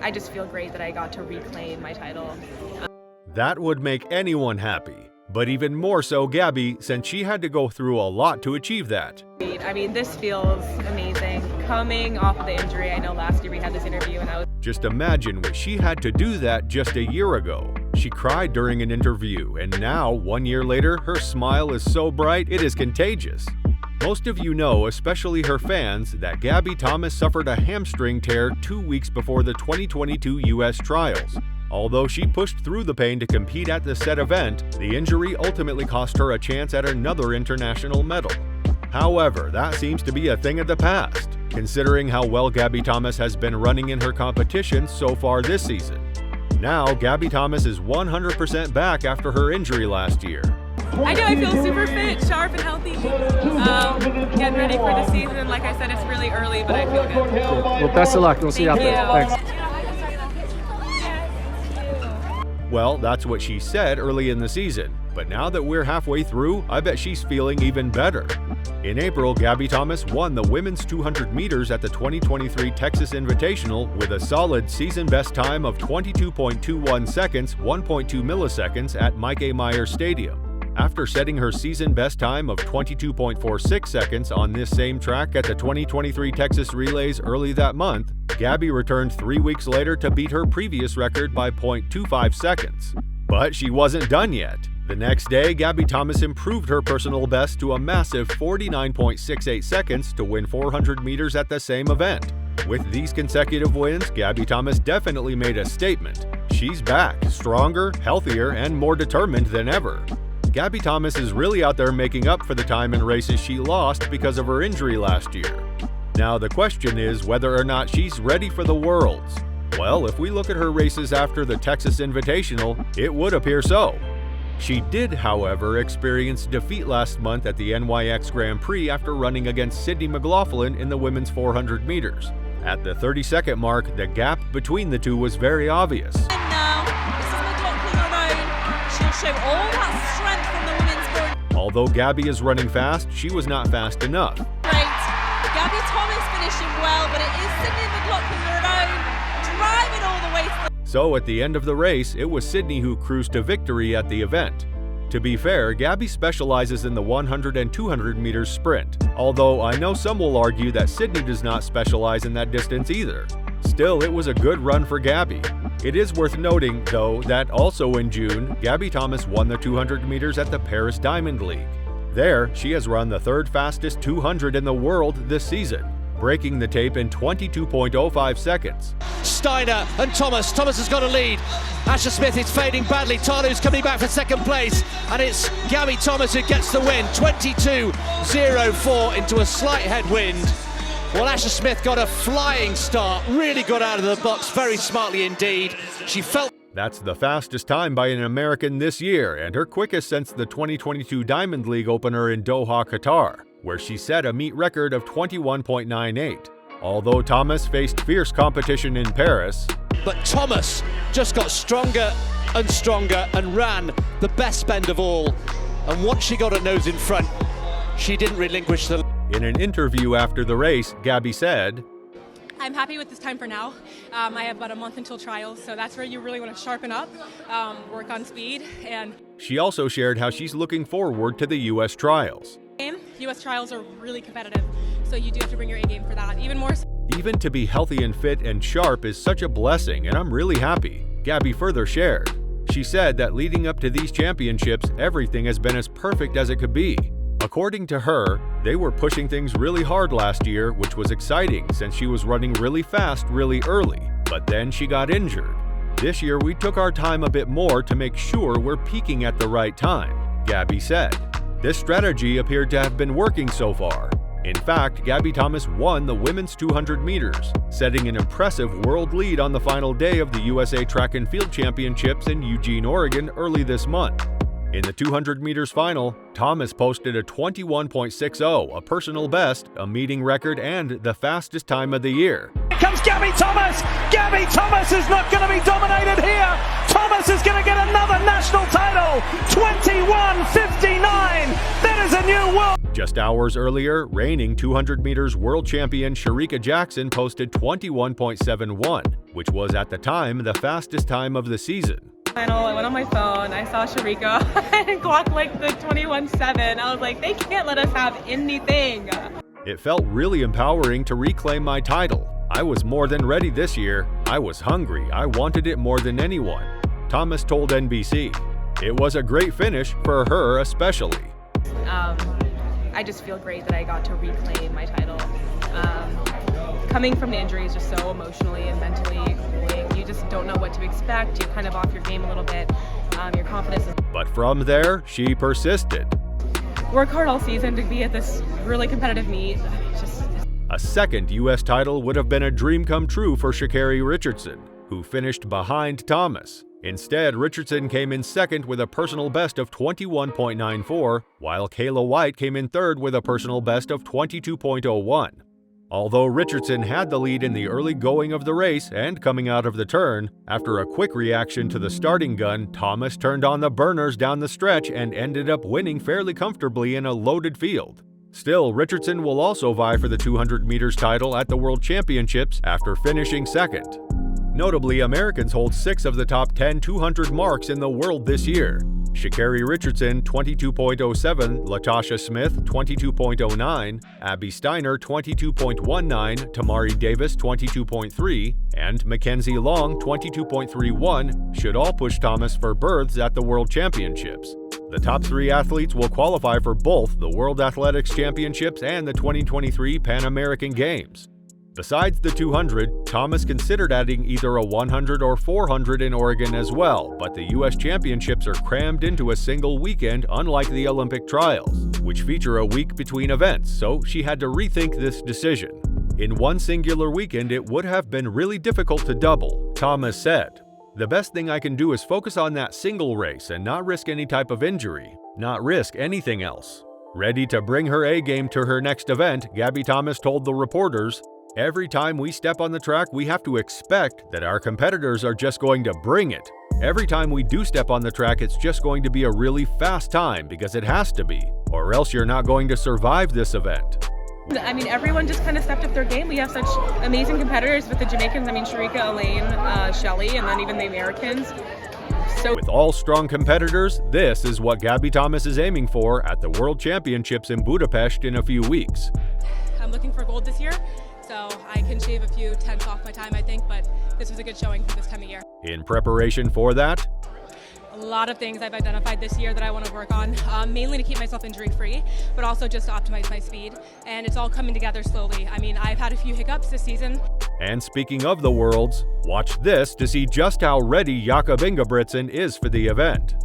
I just feel great that I got to reclaim my title. That would make anyone happy, but even more so Gabby, since she had to go through a lot to achieve that. I mean, this feels amazing. Coming off of the injury, I know last year we had this interview and I was... Just imagine what she had to do that just a year ago. She cried during an interview, and now, 1 year later, her smile is so bright it is contagious. Most of you know, especially her fans, that Gabby Thomas suffered a hamstring tear 2 weeks before the 2022 US trials. Although she pushed through the pain to compete at the said event, the injury ultimately cost her a chance at another international medal. However, that seems to be a thing of the past, considering how well Gabby Thomas has been running in her competition so far this season. Now, Gabby Thomas is 100% back after her injury last year. I know, I feel super fit, sharp and healthy, getting ready for the season. Like I said, it's really early, but I feel good. Well, best of luck. We'll see you out there. Thanks. Well, that's what she said early in the season, but now that we're halfway through, I bet she's feeling even better. In April, Gabby Thomas won the women's 200 meters at the 2023 Texas Invitational with a solid season best time of 22.21 seconds, 1.2 milliseconds at Mike A. Myers Stadium. After setting her season best time of 22.46 seconds on this same track at the 2023 Texas Relays early that month, Gabby returned 3 weeks later to beat her previous record by 0.25 seconds. But she wasn't done yet. The next day, Gabby Thomas improved her personal best to a massive 49.68 seconds to win 400 meters at the same event. With these consecutive wins, Gabby Thomas definitely made a statement. She's back, stronger, healthier, and more determined than ever. Gabby Thomas is really out there making up for the time in races she lost because of her injury last year. Now the question is whether or not she's ready for the Worlds. Well, if we look at her races after the Texas Invitational, it would appear so. She did, however, experience defeat last month at the NYX Grand Prix after running against Sydney McLaughlin in the women's 400 meters. At the 30-second mark, the gap between the two was very obvious. And now, this is McLaughlin alone. She'll show all that strength from the women's 400. Although Gabby is running fast, she was not fast enough. Great. Gabby Thomas finishing well, but it is Sydney McLaughlin alone, driving all the way to the... So at the end of the race, it was Sydney who cruised to victory at the event. To be fair, Gabby specializes in the 100 and 200 meters sprint, although I know some will argue that Sydney does not specialize in that distance either. Still, it was a good run for Gabby. It is worth noting, though, that also in June, Gabby Thomas won the 200 meters at the Paris Diamond League. There, she has run the third fastest 200 in the world this season, breaking the tape in 22.05 seconds. Steiner and Thomas. Thomas has got a lead. Asher Smith is fading badly. Tarlu's coming back for second place, and it's Gabby Thomas who gets the win. 22.04 into a slight headwind. Well, Asher Smith got a flying start, really got out of the box very smartly indeed. She felt... That's the fastest time by an American this year, and her quickest since the 2022 Diamond League opener in Doha, Qatar, where she set a meet record of 21.98. Although Thomas faced fierce competition in Paris. But Thomas just got stronger and stronger and ran the best bend of all. And once she got her nose in front, she didn't relinquish the... In an interview after the race, Gabby said, I'm happy with this time for now. I have about a month until trials, so that's where you really want to sharpen up, work on speed, and... She also shared how she's looking forward to the US trials. US trials are really competitive, so you do have to bring your A game for that, even more so. Even to be healthy and fit and sharp is such a blessing, and I'm really happy, Gabby further shared. She said that leading up to these championships, everything has been as perfect as it could be. According to her, they were pushing things really hard last year, which was exciting since she was running really fast really early, but then she got injured. This year we took our time a bit more to make sure we're peaking at the right time, Gabby said. This strategy appeared to have been working so far. In fact, Gabby Thomas won the women's 200 meters, setting an impressive world lead on the final day of the USA Track and Field Championships in Eugene, Oregon early this month. In the 200 meters final, Thomas posted a 21.60, a personal best, a meeting record, and the fastest time of the year. Here comes Gabby Thomas! Gabby Thomas is not going to be dominated here! Thomas is going to get another national title! 21.59! That is a new world! Just hours earlier, reigning 200 meters world champion Shericka Jackson posted 21.71, which was at the time the fastest time of the season. I went on my phone, I saw Shericka and clocked like the 21.7. I was like, they can't let us have anything. It felt really empowering to reclaim my title. I was more than ready this year. I was hungry. I wanted it more than anyone, Thomas told NBC. It was a great finish for her especially. I just feel great that I got to reclaim my title. Coming from the injury is just so emotionally and mentally grueling. You just don't know what to expect. You're kind of off your game a little bit. Your confidence is... But from there, she persisted. Work hard all season to be at this really competitive meet. A second U.S. title would have been a dream come true for ShaCarri Richardson, who finished behind Thomas. Instead, Richardson came in second with a personal best of 21.94, while Kayla White came in third with a personal best of 22.01. Although Richardson had the lead in the early going of the race and coming out of the turn, after a quick reaction to the starting gun, Thomas turned on the burners down the stretch and ended up winning fairly comfortably in a loaded field. Still, Richardson will also vie for the 200 meters title at the World Championships after finishing second. Notably, Americans hold 6 of the top 10 200 marks in the world this year. ShaCarri Richardson 22.07, Latasha Smith 22.09, Abby Steiner 22.19, Tamari Davis 22.3, and Mackenzie Long 22.31 should all push Thomas for berths at the World Championships. The top 3 athletes will qualify for both the World Athletics Championships and the 2023 Pan American Games. Besides the 200, Thomas considered adding either a 100 or 400 in Oregon as well, but the U.S. Championships are crammed into a single weekend unlike the Olympic trials, which feature a week between events, so she had to rethink this decision. In one singular weekend, it would have been really difficult to double, Thomas said. The best thing I can do is focus on that single race and not risk any type of injury, not risk anything else. Ready to bring her A-game to her next event, Gabby Thomas told the reporters, "Every time we step on the track, we have to expect that our competitors are just going to bring it. Every time we do step on the track, it's just going to be a really fast time because it has to be, or else you're not going to survive this event." I mean, everyone just kind of stepped up their game. We have such amazing competitors with the Jamaicans. I mean, Shericka, Elaine, Shelly, and then even the Americans. With all strong competitors, this is what Gabby Thomas is aiming for at the World Championships in Budapest in a few weeks. I'm looking for gold this year, so I can shave a few tenths off my time, I think, but this was a good showing for this time of year. In preparation for that, a lot of things I've identified this year that I want to work on, mainly to keep myself injury-free, but also just to optimize my speed. And it's all coming together slowly. I mean, I've had a few hiccups this season. And speaking of the Worlds, watch this to see just how ready Jakob Ingebrigtsen is for the event.